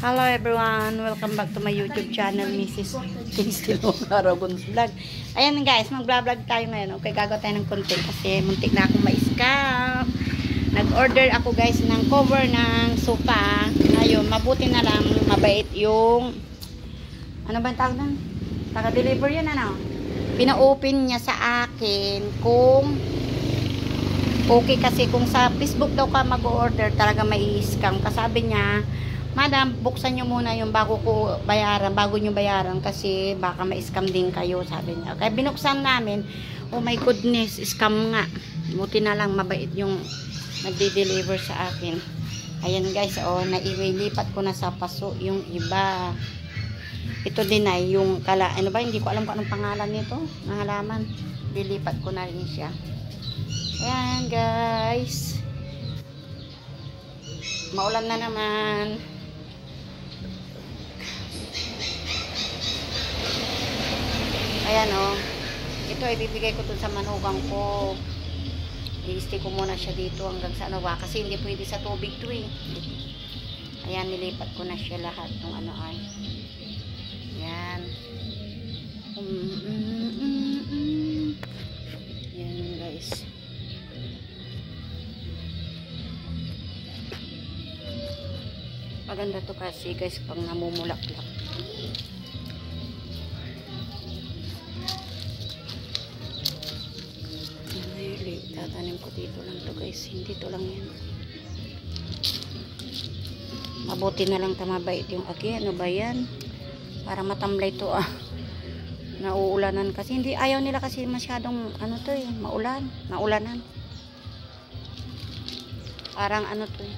Hello everyone, welcome back to my YouTube channel, Mrs. Christine Aragon's Vlog. Ayan guys, mag-vlog tayo ngayon. Okay, gagawa tayo ng content kasi muntik na akong ma-scam. Nag-order ako guys ng cover ng sofa. Ngayon, mabuti na lang, mabait yung ano ba yung tawag nun? Taga-deliver yun ano? Pina-open niya sa akin kung okay, kasi kung sa Facebook daw ka mag-order, talaga may scam. Kasabi niya, Madam, buksan nyo muna yung bago nyo bayaran kasi baka ma-scam din kayo, sabi niya. Kaya binuksan namin, oh my goodness, scam nga. Buti na lang, mabait yung nagde-deliver sa akin. Ayan guys, oh, nailipat ko na sa paso yung iba. Ito din ay yung ano ba, hindi ko alam kung anong pangalan nito, ng halaman. Dilipat ko na rin siya. Ayan guys. Maulan na naman. Ayan o. Ito ay bibigay ko dun sa manugang ko. I-stay ko muna siya dito hanggang sa ano ba. Kasi hindi pwede sa tubig to eh. Ayan, nilipat ko na siya lahat ng ano ay. Ayan. Ayan guys. Maganda to kasi guys pag namumulak-lak. Tatanim ko dito lang to guys. Hindi to lang yan. Mabuti na lang tamabait yung aki. Ano ba yan? Para matamlay to ah. Nauulanan kasi. Hindi ayaw nila kasi masyadong ano to eh. Maulan. Naulanan. Parang ano to eh.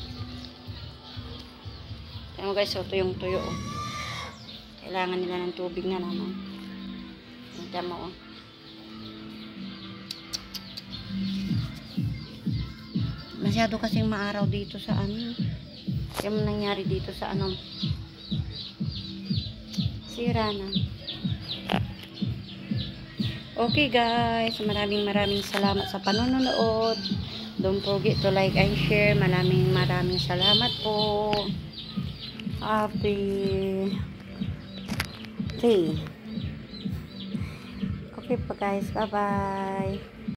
Ayan mo guys, ito yung tuyo oh. Kailangan nila ng tubig na naman. Ito mo oh. Masyado kasing maaraw dito sa ano. Kaya mo nangyari dito sa ano. Sira na. Okay guys, maraming salamat sa panonood. Don't forget to like and share. Maraming salamat po. Happy day. Okay pa guys, bye bye.